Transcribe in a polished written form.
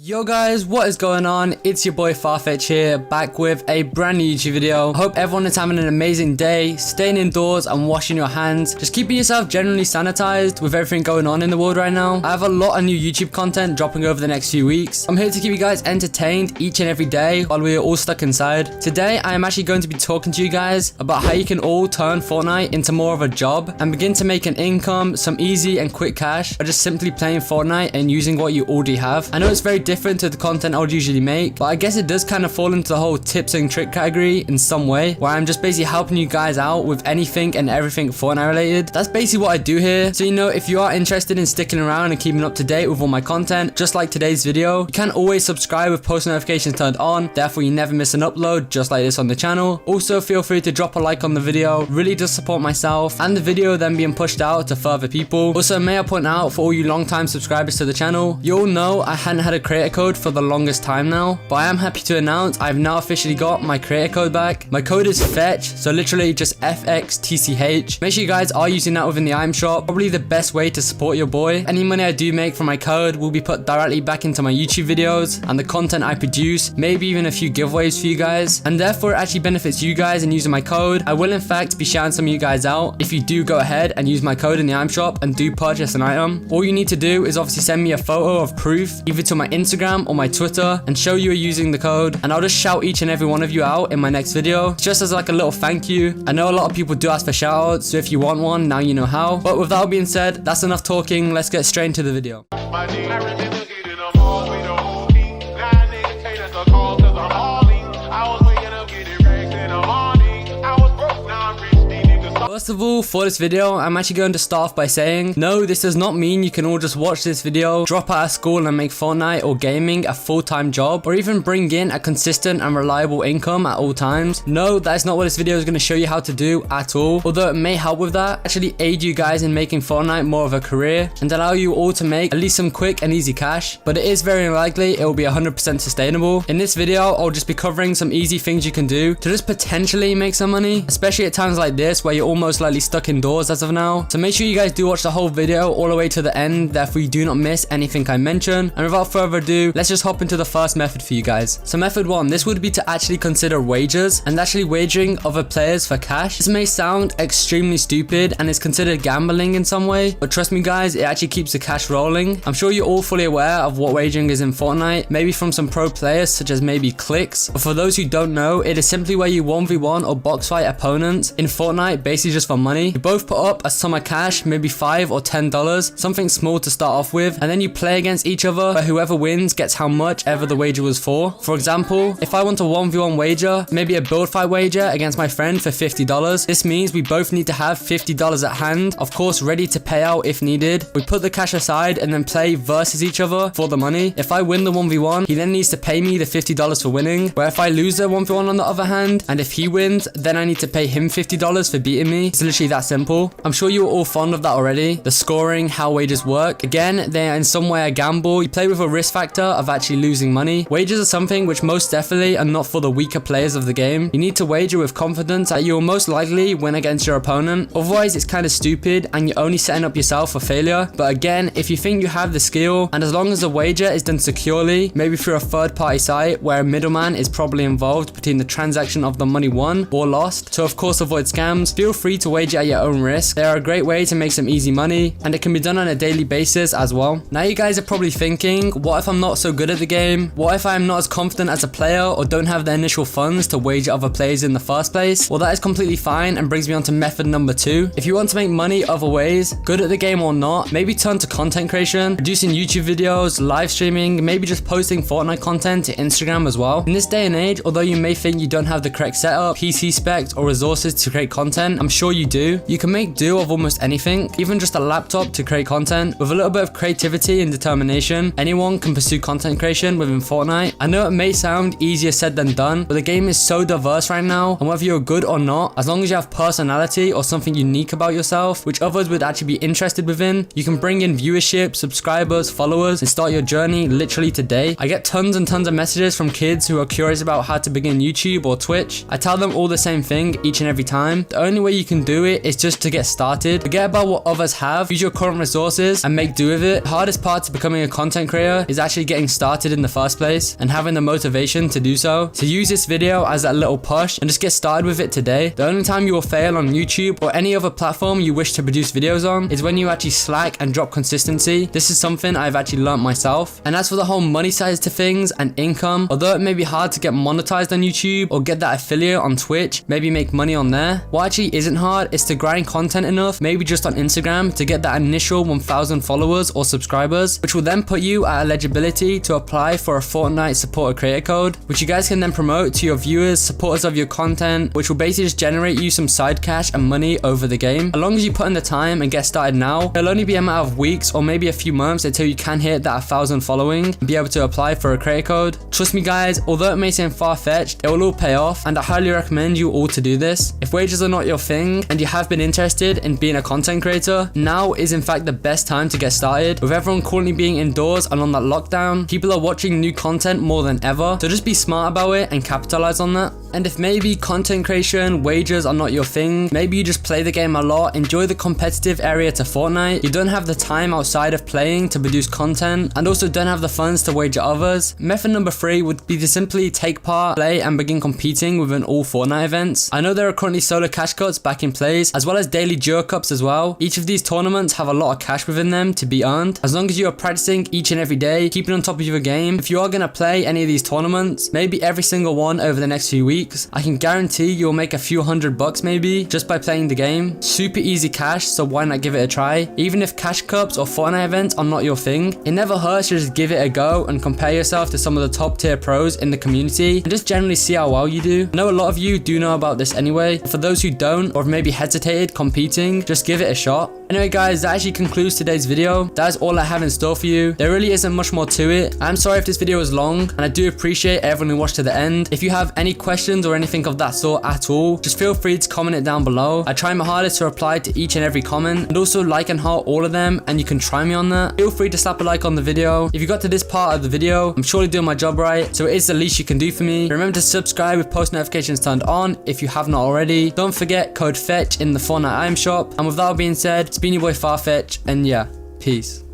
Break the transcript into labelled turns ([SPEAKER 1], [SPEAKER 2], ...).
[SPEAKER 1] Yo guys, what is going on? It's your boy Farfetch here, back with a brand new YouTube video. I hope everyone is having an amazing day, staying indoors and washing your hands. Just keeping yourself generally sanitized with everything going on in the world right now. I have a lot of new YouTube content dropping over the next few weeks. I'm here to keep you guys entertained each and every day while we are all stuck inside. Today, I am actually going to be talking to you guys about how you can all turn Fortnite into more of a job and begin to make an income, some easy and quick cash by just simply playing Fortnite and using what you already have. I know it's very different to the content I would usually make, but I guess it does kind of fall into the whole tips and trick category in some way, where I'm just basically helping you guys out with anything and everything Fortnite related. That's basically what I do here. So if you are interested in sticking around and keeping up to date with all my content, just like today's video, you can always subscribe with post notifications turned on, therefore you never miss an upload just like this on the channel. Also feel free to drop a like on the video, really does support myself and the video then being pushed out to further people. Also may I point out, for all you long time subscribers to the channel, you all know I hadn't had a creator code for the longest time now, but I am happy to announce I've now officially got my creator code back. My code is FETCH, so literally just FXTCH. Make sure you guys are using that within the item shop, probably the best way to support your boy. Any money I do make from my code will be put directly back into my YouTube videos and the content I produce, maybe even a few giveaways for you guys, and therefore it actually benefits you guys in using my code. I will in fact be shouting some of you guys out if you do go ahead and use my code in the item shop and do purchase an item. All you need to do is obviously send me a photo of proof either to my Instagram or my Twitter and show you are using the code, and I'll just shout each and every one of you out in my next video just as like a little thank you. I know a lot of people do ask for shoutouts, so if you want one, now you know how. But with that being said, that's enough talking, let's get straight into the video. First of all, for this video, I'm actually going to start off by saying, no, this does not mean you can all just watch this video, drop out of school and make Fortnite or gaming a full-time job, or even bring in a consistent and reliable income at all times. No, that is not what this video is going to show you how to do at all, although it may help with that, actually aid you guys in making Fortnite more of a career and allow you all to make at least some quick and easy cash, but it is very unlikely it will be 100% sustainable. In this video, I'll just be covering some easy things you can do to just potentially make some money, especially at times like this where you're almost likely stuck indoors as of now. So make sure you guys do watch the whole video all the way to the end, therefore you do not miss anything I mention. And without further ado, let's just hop into the first method for you guys. So method one, this would be to actually consider wagers and actually wagering other players for cash. This may sound extremely stupid and is considered gambling in some way, but trust me guys, it actually keeps the cash rolling. I'm sure you're all fully aware of what wagering is in Fortnite, maybe from some pro players such as maybe Clicks, but for those who don't know, it is simply where you 1v1 or box fight opponents in Fortnite, basically just for money. You both put up a sum of cash, maybe $5 or $10, something small to start off with, and then you play against each other, but whoever wins gets how much ever the wager was for. For example, if I want a 1v1 wager, maybe a build fight wager against my friend for $50, this means we both need to have $50 at hand, of course ready to pay out if needed. We put the cash aside and then play versus each other for the money. If I win the 1v1, he then needs to pay me the $50 for winning, where if I lose the 1v1 on the other hand, and if he wins, then I need to pay him $50 for beating me. It's literally that simple. I'm sure you're all fond of that already. The scoring, how wagers work. Again, they are in some way a gamble. You play with a risk factor of actually losing money. Wagers are something which most definitely are not for the weaker players of the game. You need to wager with confidence that you will most likely win against your opponent. Otherwise, it's kind of stupid and you're only setting up yourself for failure. But again, if you think you have the skill, and as long as the wager is done securely, maybe through a third-party site where a middleman is probably involved between the transaction of the money won or lost, to of course avoid scams, feel free to wager at your own risk. They are a great way to make some easy money, and it can be done on a daily basis as well. Now you guys are probably thinking, what if I'm not so good at the game? What if I'm not as confident as a player or don't have the initial funds to wager other players in the first place? Well, that is completely fine and brings me on to method number two. If you want to make money other ways, good at the game or not, maybe turn to content creation, producing YouTube videos, live streaming, maybe just posting Fortnite content to Instagram as well. In this day and age, although you may think you don't have the correct setup, PC specs or resources to create content, I'm sure you do. You can make do of almost anything, even just a laptop to create content. With a little bit of creativity and determination, anyone can pursue content creation within Fortnite. I know it may sound easier said than done, but the game is so diverse right now, and whether you're good or not, as long as you have personality or something unique about yourself, which others would actually be interested within, you can bring in viewership, subscribers, followers, and start your journey literally today. I get tons and tons of messages from kids who are curious about how to begin YouTube or Twitch. I tell them all the same thing each and every time. The only way you can can do it is just to get started. Forget about what others have, use your current resources and make do with it. The hardest part to becoming a content creator is actually getting started in the first place and having the motivation to do so. So use this video as that little push and just get started with it today. The only time you will fail on YouTube or any other platform you wish to produce videos on is when you actually slack and drop consistency. This is something I've actually learned myself. And as for the whole money side to things and income, although it may be hard to get monetized on YouTube or get that affiliate on Twitch, maybe make money on there, what actually isn't hard is to grind content enough, maybe just on Instagram, to get that initial 1,000 followers or subscribers, which will then put you at eligibility to apply for a Fortnite supporter creator code, which you guys can then promote to your viewers, supporters of your content, which will basically just generate you some side cash and money over the game. As long as you put in the time and get started now, it'll only be a matter of weeks or maybe a few months until you can hit that 1,000 following and be able to apply for a creator code. Trust me guys, although it may seem far-fetched, it will all pay off, and I highly recommend you all to do this. If wages are not your thing and you have been interested in being a content creator, now is in fact the best time to get started. With everyone currently being indoors and on that lockdown, people are watching new content more than ever, so just be smart about it and capitalize on that. And if maybe content creation, wages are not your thing, maybe you just play the game a lot, enjoy the competitive area to Fortnite, you don't have the time outside of playing to produce content, and also don't have the funds to wager others, method number 3 would be to simply take part, play, and begin competing within all Fortnite events. I know there are currently solo cash cuts back in place, as well as daily duo cups as well. Each of these tournaments have a lot of cash within them to be earned. As long as you are practicing each and every day, keeping on top of your game, if you are going to play any of these tournaments, maybe every single one over the next few weeks, I can guarantee you'll make a few $100 maybe just by playing the game. Super easy cash, so why not give it a try? Even if cash cups or Fortnite events are not your thing, it never hurts to just give it a go and compare yourself to some of the top tier pros in the community and just generally see how well you do. I know a lot of you do know about this anyway. For those who don't or have maybe hesitated competing, just give it a shot. Anyway guys, that actually concludes today's video. That is all I have in store for you. There really isn't much more to it. I'm sorry if this video was long, and I do appreciate everyone who watched to the end. If you have any questions or anything of that sort at all, just feel free to comment it down below. I try my hardest to reply to each and every comment, and also like and heart all of them, and you can try me on that. Feel free to slap a like on the video. If you got to this part of the video, I'm surely doing my job right, so it is the least you can do for me. Remember to subscribe with post notifications turned on if you have not already. Don't forget code FETCH in the Fortnite item shop. And with that being said, it's been your boy Farfetch, and yeah, peace.